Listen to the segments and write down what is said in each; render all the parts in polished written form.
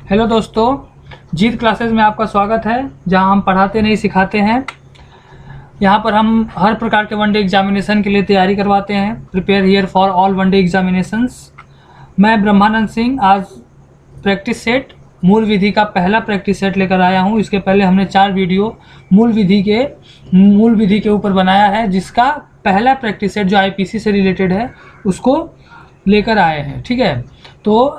Hello दोस्तों, जीत classes में आपका स्वागत है, जहां हम पढ़ाते नहीं सिखाते हैं। यहां पर हम हर प्रकार के वनडे एग्जामिनेशन के लिए तैयारी करवाते हैं। Prepare here for all one day examinations. मैं ब्रह्मानंद सिंह आज प्रैक्टिस सेट मूल विधि का पहला प्रैक्टिस सेट लेकर आया हूं। इसके पहले हमने 4 वीडियो मूल विधि के ऊपर बनाया है, जिसका पहला प्रैक्टिस सेट जो आईपीसी से रिलेटेड है उसको लेकर आए हैं। ठीक है, तो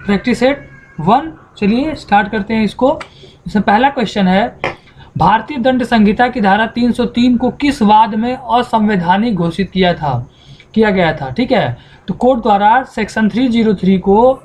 प्रैक्टिस सेट 1 चलिए स्टार्ट करते हैं इसको। इसमें पहला क्वेश्चन है, भारतीय दंड संहिता की धारा 303 को किस वाद में असंवैधानिक घोषित किया गया था। ठीक है, तो कोर्ट द्वारा सेक्शन 303 को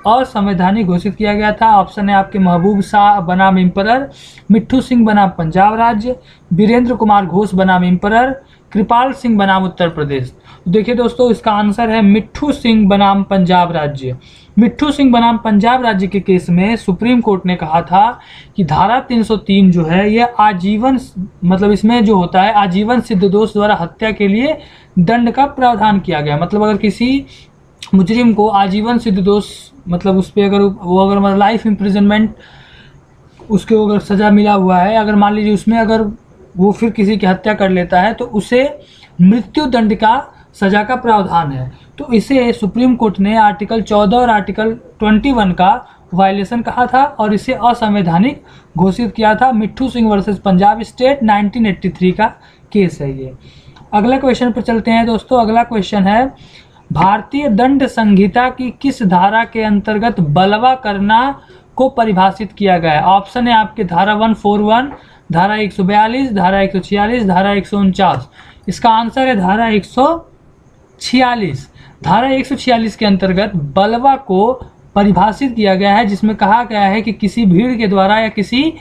असंवैधानिक घोषित किया गया था। ऑप्शन है आपके महबूब शाह बनाम इम्परर, मिट्ठू सिंह बनाम पंजाब राज्य, वीरेंद्र कुमार घोष बनाम इम्परर, कृपाल सिंह बनाम उत्तर प्रदेश। तो देखिए दोस्तों, इसका आंसर है मिट्ठू सिंह बनाम पंजाब राज्य। मिट्ठू सिंह बनाम पंजाब राज्य के केस में सुप्रीम कोर्ट ने कहा था कि धारा 303 जो है ये आजीवन, मतलब इसमें जो होता है आजीवन सिद्ध दोष द्वारा हत्या के लिए दंड का प्रावधान किया गया। मतलब अगर किसी मुजरिम को आजीवन सिद्ध दोष, मतलब उस पर अगर मतलब लाइफ इम्प्रिजनमेंट उसके अगर सज़ा मिला हुआ है, अगर मान लीजिए उसमें अगर वो फिर किसी की हत्या कर लेता है तो उसे मृत्यु दंड का सज़ा का प्रावधान है। तो इसे सुप्रीम कोर्ट ने आर्टिकल 14 और आर्टिकल 21 का वायलेशन कहा था और इसे असंवैधानिक घोषित किया था। मिट्ठू सिंह वर्सेस पंजाब स्टेट 1983 का केस है ये। अगला क्वेश्चन पर चलते हैं दोस्तों। अगला क्वेश्चन है, भारतीय दंड संहिता की किस धारा के अंतर्गत बलवा करना को परिभाषित किया गया है। ऑप्शन है आपके धारा 141, धारा 142, धारा 146, धारा 149। इसका आंसर है धारा 146। धारा 146 के अंतर्गत बलवा को परिभाषित किया गया है, जिसमें कहा गया है कि किसी भीड़ के द्वारा या किसी,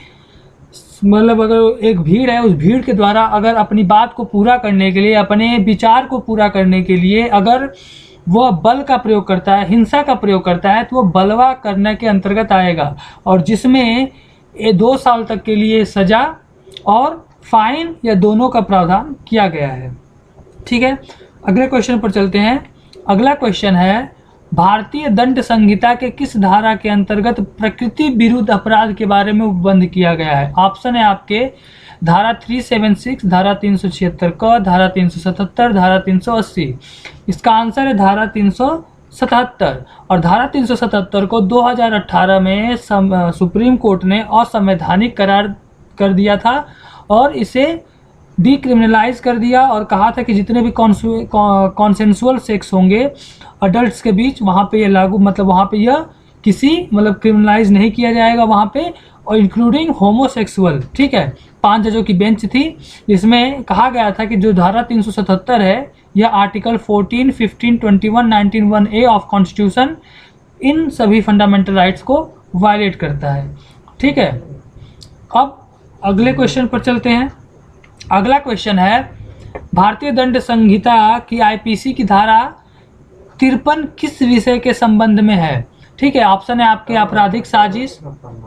मतलब अगर एक भीड़ है उस भीड़ के द्वारा अगर अपनी बात को पूरा करने के लिए, अपने विचार को पूरा करने के लिए अगर वह बल का प्रयोग करता है, हिंसा का प्रयोग करता है, तो वो बलवा करने के अंतर्गत आएगा, और जिसमें 2 साल तक के लिए सजा और फाइन या दोनों का प्रावधान किया गया है। ठीक है, अगले क्वेश्चन पर चलते हैं। अगला क्वेश्चन है, भारतीय दंड संहिता के किस धारा के अंतर्गत प्रकृति विरुद्ध अपराध के बारे में उपबंध किया गया है। ऑप्शन है आपके धारा 376, धारा 376 क, धारा 377, धारा 380। इसका आंसर है धारा 377। और धारा 377 को 2018 में सुप्रीम कोर्ट ने असंवैधानिक करार कर दिया था और इसे डीक्रिमिनलाइज कर दिया और कहा था कि जितने भी कॉन्सेंसुअल सेक्स होंगे अडल्ट्स के बीच, वहाँ पे ये लागू, मतलब वहाँ पे यह किसी मतलब क्रिमिनलाइज नहीं किया जाएगा वहाँ पे, और इंक्लूडिंग होमोसेक्सुअल। ठीक है, 5 जजों की बेंच थी। इसमें कहा गया था कि जो धारा 377 है यह article 14, 15, 21, 19, 1A of constitution in सभी फंडामेंटल राइट्स को वायलेट करता है। ठीक है, अब अगले क्वेश्चन पर चलते हैं। अगला क्वेश्चन है, भारतीय दंड संहिता की आईपीसी की धारा 53 किस विषय के संबंध में है। ठीक है, ऑप्शन है आपके आपराधिक साजिश,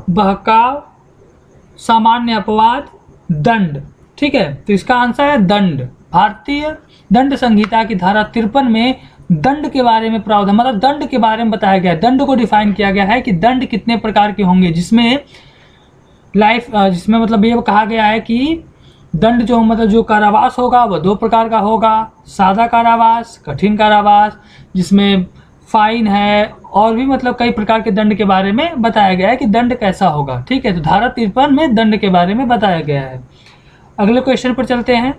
बहकाव, सामान्य अपवाद, दंड। ठीक है, तो इसका आंसर है दंड। भारतीय दंड संहिता की धारा 53 में दंड के बारे में प्रावधान, मतलब दंड के बारे में बताया गया है, दंड को डिफाइन किया गया है कि दंड कितने प्रकार के होंगे, जिसमें मतलब ये कहा गया है कि दंड जो मतलब जो कारावास होगा वह 2 प्रकार का होगा, सादा कारावास, कठिन कारावास, जिसमें फाइन है, और भी मतलब कई प्रकार के दंड के बारे में बताया गया है कि दंड कैसा होगा। ठीक है, तो धारा 53 में दंड के बारे में बताया गया है। अगले क्वेश्चन पर चलते हैं।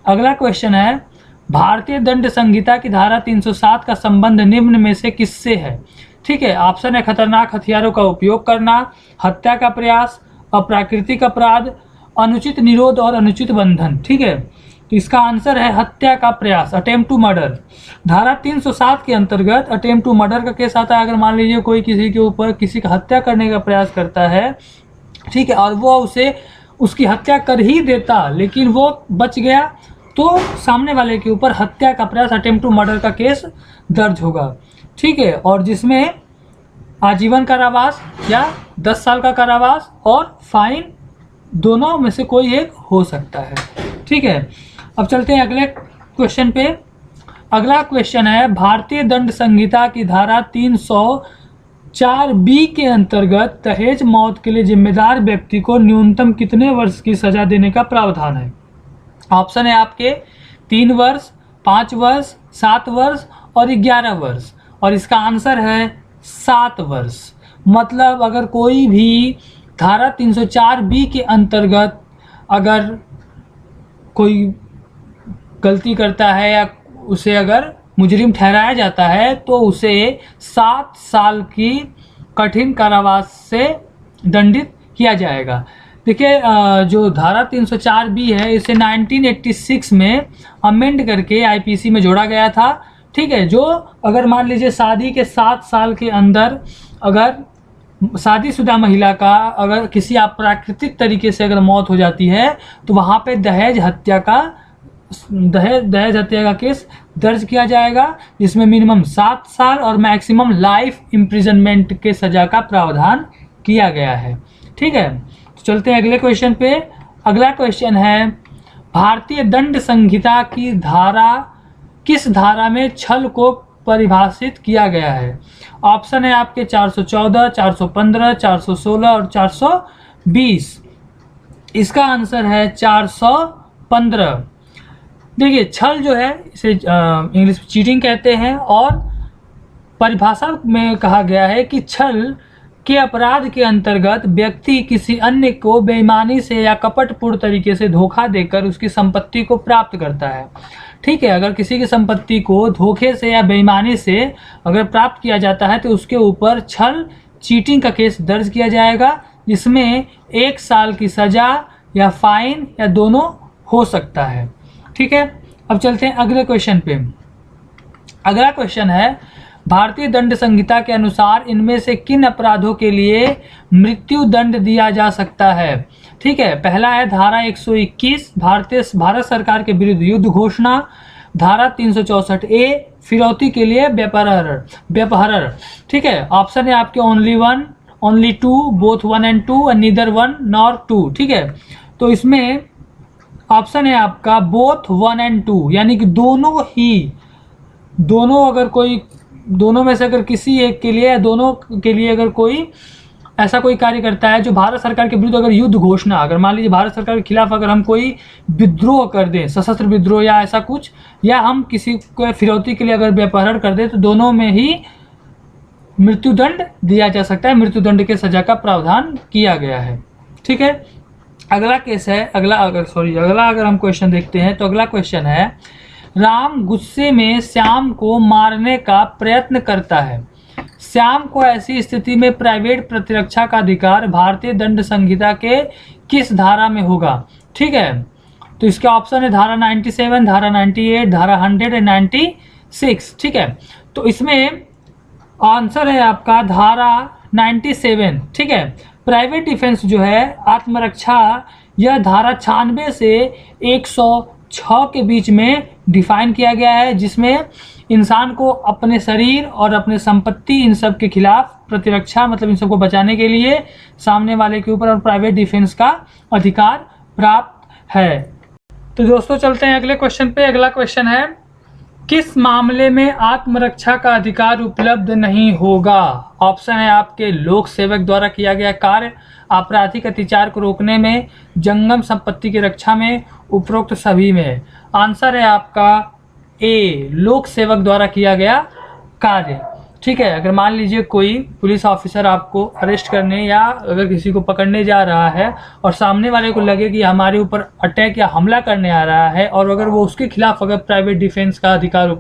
अगला क्वेश्चन है, भारतीय दंड संहिता की धारा 307 का संबंध निम्न में से किससे है। ठीक है, ऑप्शन है खतरनाक हथियारों का उपयोग करना, हत्या का प्रयास, अप्राकृतिक अपराध, अनुचित निरोध और अनुचित बंधन। ठीक है, तो इसका आंसर है हत्या का प्रयास, अटेम्प्ट टू मर्डर। धारा 307 के अंतर्गत अटेम्प्ट टू मर्डर का केस आता है। अगर मान लीजिए कोई किसी के ऊपर किसी का हत्या करने का प्रयास करता है, ठीक है, और वो उसे उसकी हत्या कर ही देता लेकिन वो बच गया, तो सामने वाले के ऊपर हत्या का प्रयास, अटेम्प्ट टू मर्डर का केस दर्ज होगा। ठीक है, और जिसमें आजीवन कारावास या 10 साल का कारावास और फाइन दोनों में से कोई एक हो सकता है। ठीक है, अब चलते हैं अगले क्वेश्चन पे। अगला क्वेश्चन है, भारतीय दंड संहिता की धारा 4B के अंतर्गत दहेज मौत के लिए जिम्मेदार व्यक्ति को न्यूनतम कितने वर्ष की सजा देने का प्रावधान है? ऑप्शन है आपके 3 वर्ष, 5 वर्ष, 7 वर्ष और 11 वर्ष, और इसका आंसर है 7 वर्ष। मतलब अगर कोई भी धारा 304B के अंतर्गत अगर कोई गलती करता है या उसे अगर मुजरिम ठहराया जाता है तो उसे 7 साल की कठिन कारावास से दंडित किया जाएगा। देखिए जो धारा 304B है इसे 1986 में अमेंड करके आईपीसी में जोड़ा गया था। ठीक है, जो अगर मान लीजिए शादी के 7 साल के अंदर अगर शादीशुदा महिला का अगर किसी अप्राकृतिक तरीके से अगर मौत हो जाती है तो वहाँ पे दहेज हत्या का केस दर्ज किया जाएगा, जिसमें मिनिमम 7 साल और मैक्सिमम लाइफ इम्प्रिजनमेंट के सजा का प्रावधान किया गया है। ठीक है, तो चलते हैं अगले क्वेश्चन पे। अगला क्वेश्चन है भारतीय दंड संहिता की किस धारा में छल को परिभाषित किया गया है? ऑप्शन है आपके 414, 415, 416 और 420। इसका आंसर है 415। देखिए छल जो है इसे इंग्लिश में चीटिंग कहते हैं, और परिभाषा में कहा गया है कि छल के अपराध के अंतर्गत व्यक्ति किसी अन्य को बेईमानी से या कपटपूर्ण तरीके से धोखा देकर उसकी संपत्ति को प्राप्त करता है। ठीक है, अगर किसी की संपत्ति को धोखे से या बेईमानी से अगर प्राप्त किया जाता है तो उसके ऊपर छल चीटिंग का केस दर्ज किया जाएगा, जिसमें 1 साल की सजा या फाइन या दोनों हो सकता है। ठीक है, अब चलते हैं अगले क्वेश्चन पे। अगला क्वेश्चन है भारतीय दंड संहिता के अनुसार इनमें से किन अपराधों के लिए मृत्यु दंड दिया जा सकता है? ठीक है, पहला है धारा 121 भारत सरकार के विरुद्ध युद्ध घोषणा, धारा 364A फिरौती के लिए व्यपहरण। ठीक है, ऑप्शन है आपके ओनली 1, ओनली 2, बोथ 1 and 2 और नीदर 1 नॉर 2। ठीक है, तो इसमें ऑप्शन है आपका बोथ 1 and 2, यानी कि दोनों में से अगर किसी एक के लिए या दोनों के लिए अगर कोई ऐसा कोई कार्य करता है जो भारत सरकार के विरुद्ध अगर युद्ध घोषणा, अगर मान लीजिए भारत सरकार के खिलाफ अगर हम कोई विद्रोह कर दें, सशस्त्र विद्रोह या ऐसा कुछ, या हम किसी को फिरौती के लिए अगर व्यपहरण कर दें, तो दोनों में ही मृत्युदंड दिया जा सकता है। मृत्युदंड के सजा का प्रावधान किया गया है। ठीक है, अगला केस है अगला अगर हम क्वेश्चन देखते हैं तो अगला क्वेश्चन है राम गुस्से में श्याम को मारने का प्रयत्न करता है। श्याम को ऐसी स्थिति में प्राइवेट प्रतिरक्षा का अधिकार भारतीय दंड संहिता के किस धारा में होगा? ठीक है, तो इसके ऑप्शन है धारा 97, धारा 98, धारा 100 और 96। ठीक है, तो इसमें आंसर है आपका धारा 97। ठीक है, प्राइवेट डिफेंस जो है आत्मरक्षा, यह धारा 96 से 106 के बीच में डिफाइन किया गया है, जिसमें इंसान को अपने शरीर और अपने संपत्ति इन सब के खिलाफ प्रतिरक्षा, मतलब इन सबको बचाने के लिए सामने वाले के ऊपर और प्राइवेट डिफेंस का अधिकार प्राप्त है। तो दोस्तों चलते हैं अगले क्वेश्चन पे। अगला क्वेश्चन है किस मामले में आत्मरक्षा का अधिकार उपलब्ध नहीं होगा? ऑप्शन है आपके लोक सेवक द्वारा किया गया कार्य, आपराधिक अत्याचार को रोकने में, जंगम संपत्ति की रक्षा में, उपरोक्त सभी में। आंसर है आपका ए, लोक सेवक द्वारा किया गया कार्य। ठीक है, अगर मान लीजिए कोई पुलिस ऑफिसर आपको अरेस्ट करने या अगर किसी को पकड़ने जा रहा है और सामने वाले को लगे कि हमारे ऊपर अटैक या हमला करने आ रहा है, और अगर वो उसके खिलाफ अगर प्राइवेट डिफेंस का अधिकार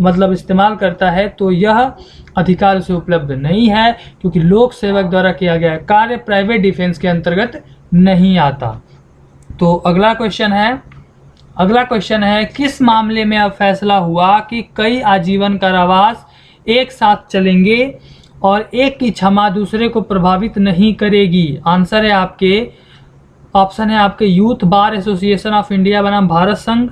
मतलब इस्तेमाल करता है, तो यह अधिकार उसे उपलब्ध नहीं है, क्योंकि लोक सेवक द्वारा किया गया कार्य प्राइवेट डिफेंस के अंतर्गत नहीं आता। तो अगला क्वेश्चन है किस मामले में अब फैसला हुआ कि कई आजीवन कारावास एक साथ चलेंगे और एक की क्षमा दूसरे को प्रभावित नहीं करेगी? आंसर है आपके ऑप्शन है आपके youth bar association of India बनाम भारत संघ,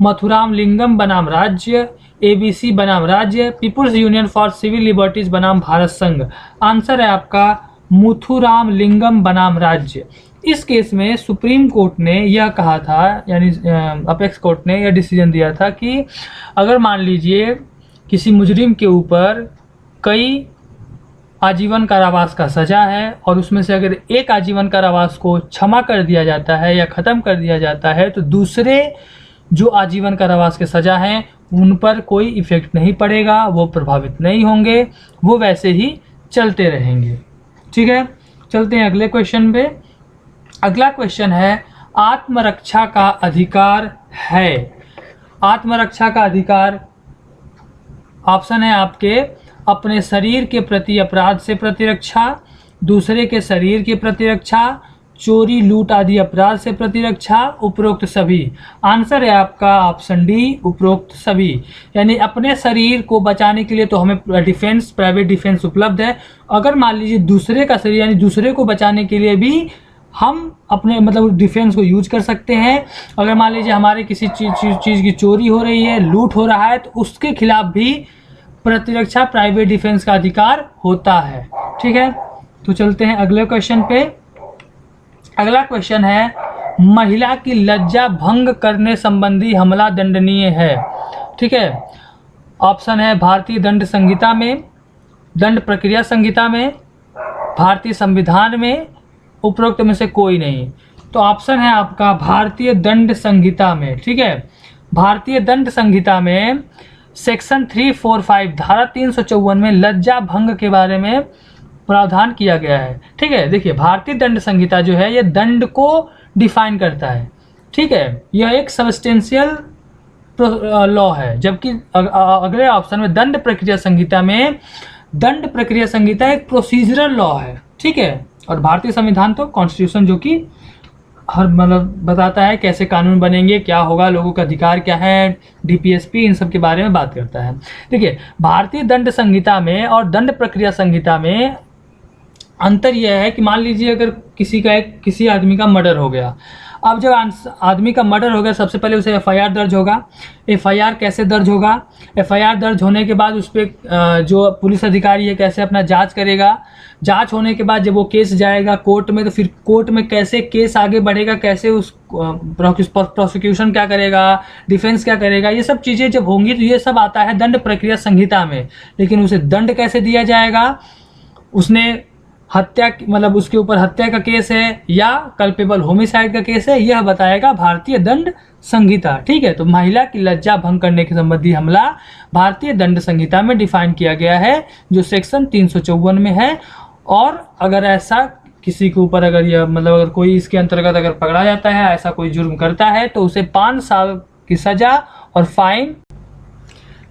मथुराम लिंगम बनाम राज्य, एबीसी बनाम राज्य, people's union for civil liberties बनाम भारत संघ। आंसर है आपका मुथुराम लिंगम बनाम राज्य। इस केस में सुप्रीम कोर्ट ने यह कहा था, यानी अपेक्स कोर्ट ने यह डिसीजन दिया था कि अगर मान लीजिए किसी मुजरिम के ऊपर कई आजीवन कारावास का सजा है और उसमें से अगर एक आजीवन कारावास को क्षमा कर दिया जाता है या ख़त्म कर दिया जाता है तो दूसरे जो आजीवन कारावास के सज़ा हैं उन पर कोई इफ़ेक्ट नहीं पड़ेगा, वो प्रभावित नहीं होंगे, वो वैसे ही चलते रहेंगे। ठीक है, चलते हैं अगले क्वेश्चन पे। अगला क्वेश्चन है आत्मरक्षा का अधिकार है। आत्मरक्षा का अधिकार ऑप्शन है आपके अपने शरीर के प्रति अपराध से प्रतिरक्षा, दूसरे के शरीर की प्रतिरक्षा, चोरी लूट आदि अपराध से प्रतिरक्षा, उपरोक्त सभी। आंसर है आपका ऑप्शन डी, उपरोक्त सभी। यानी अपने शरीर को बचाने के लिए तो हमें डिफेंस, प्राइवेट डिफेंस उपलब्ध है। अगर मान लीजिए दूसरे का शरीर यानी दूसरे को बचाने के लिए भी हम अपने मतलब डिफेंस को यूज कर सकते हैं। अगर मान लीजिए हमारे किसी चीज़ की चोरी हो रही है, लूट हो रहा है, तो उसके खिलाफ भी प्रतिरक्षा, प्राइवेट डिफेंस का अधिकार होता है। ठीक है, तो चलते हैं अगले क्वेश्चन पे। अगला क्वेश्चन है महिला की लज्जा भंग करने संबंधी हमला दंडनीय है। ठीक है, ऑप्शन है भारतीय दंड संहिता में, दंड प्रक्रिया संहिता में, भारतीय संविधान में, उपरोक्त में से कोई नहीं। तो ऑप्शन है आपका भारतीय दंड संहिता में। ठीक है, भारतीय दंड संहिता में सेक्शन 345 धारा 354 में लज्जा भंग के बारे में प्रावधान किया गया है। ठीक है, देखिए भारतीय दंड संहिता जो है ये दंड को डिफाइन करता है। ठीक है, यह एक सबस्टेंशियल लॉ है, जबकि अगले ऑप्शन में दंड प्रक्रिया संहिता में दंड प्रक्रिया संहिता एक प्रोसीजरल लॉ है। ठीक है, और भारतीय संविधान तो कॉन्स्टिट्यूशन जो कि हर मतलब बताता है कैसे कानून बनेंगे, क्या होगा, लोगों का अधिकार क्या है, डीपीएसपी, इन सब के बारे में बात करता है। देखिए भारतीय दंड संहिता में और दंड प्रक्रिया संहिता में अंतर यह है कि मान लीजिए अगर किसी आदमी का मर्डर हो गया। अब जब आदमी का मर्डर हो गया सबसे पहले उसे एफआईआर दर्ज होगा। एफआईआर कैसे दर्ज होगा? एफआईआर दर्ज होने के बाद उस पर जो पुलिस अधिकारी है कैसे अपना जांच करेगा। जांच होने के बाद जब वो केस जाएगा कोर्ट में, तो फिर कोर्ट में कैसे केस आगे बढ़ेगा, कैसे उस प्रोसिक्यूशन क्या करेगा, डिफेंस क्या करेगा, ये सब चीज़ें जब होंगी तो ये सब आता है दंड प्रक्रिया संहिता में। लेकिन उसे दंड कैसे दिया जाएगा, उसने हत्या मतलब उसके ऊपर हत्या का केस है या कल्पेबल होमिसाइड का केस है, यह बताएगा भारतीय दंड संहिता। ठीक है, तो महिला की लज्जा भंग करने के संबंधी हमला भारतीय दंड संहिता में डिफाइन किया गया है, जो सेक्शन 354 में है। और अगर ऐसा किसी के ऊपर अगर यह मतलब अगर कोई इसके अंतर्गत अगर पकड़ा जाता है, ऐसा कोई जुर्म करता है, तो उसे 5 साल की सजा और फाइन।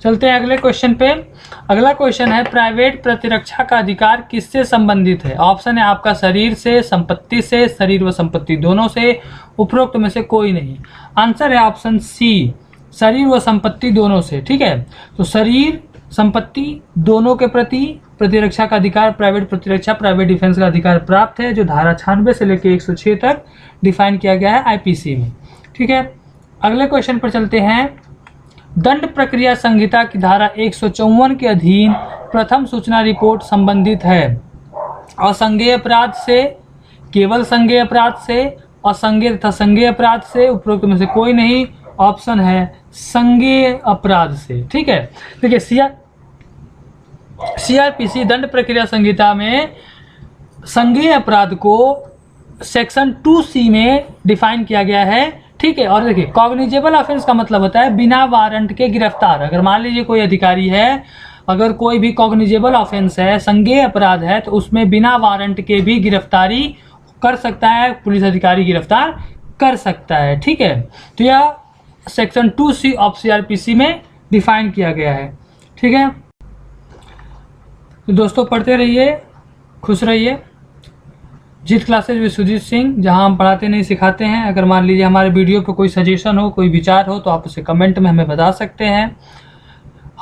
चलते हैं अगले क्वेश्चन पे। अगला क्वेश्चन है प्राइवेट प्रतिरक्षा का अधिकार किससे संबंधित है? ऑप्शन है आपका शरीर से, संपत्ति से, शरीर व संपत्ति दोनों से, उपरोक्त में से कोई नहीं। आंसर है ऑप्शन सी, शरीर व संपत्ति दोनों से। ठीक है, तो शरीर संपत्ति दोनों के प्रति प्रतिरक्षा का अधिकार, प्राइवेट प्रतिरक्षा, प्राइवेट डिफेंस का अधिकार प्राप्त है, जो धारा 96 से लेकर 106 तक डिफाइन किया गया है आईपीसी में। ठीक है, अगले क्वेश्चन पर चलते हैं। दंड प्रक्रिया संहिता की धारा 154 के अधीन प्रथम सूचना रिपोर्ट संबंधित है असंज्ञेय अपराध से, केवल संज्ञेय अपराध से, असंज्ञेय तथा संज्ञेय अपराध से, उपरोक्त में से कोई नहीं। ऑप्शन है संज्ञेय अपराध से। ठीक है, देखिए सीआरपीसी दंड प्रक्रिया संहिता में संज्ञेय अपराध को सेक्शन 2C में डिफाइन किया गया है। ठीक है, और देखिए कॉग्निजेबल ऑफेंस का मतलब होता है बिना वारंट के गिरफ्तार। अगर मान लीजिए कोई अधिकारी है, अगर कोई भी कॉग्निजेबल ऑफेंस है, संज्ञेय अपराध है, तो उसमें बिना वारंट के भी गिरफ्तारी कर सकता है, पुलिस अधिकारी गिरफ्तार कर सकता है। ठीक है, तो यह सेक्शन 2C ऑफ सीआरपीसी में डिफाइन किया गया है। ठीक है, तो दोस्तों पढ़ते रहिए, खुश रहिए। जीत क्लासेज विद सुजीत सिंह, जहां हम पढ़ाते नहीं सिखाते हैं। अगर मान लीजिए हमारे वीडियो पर कोई सजेशन हो, कोई विचार हो, तो आप उसे कमेंट में हमें बता सकते हैं।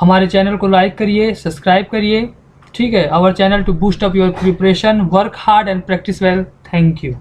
हमारे चैनल को लाइक करिए, सब्सक्राइब करिए। ठीक है, our channel to boost up your preparation, work hard and practise well. Thank you.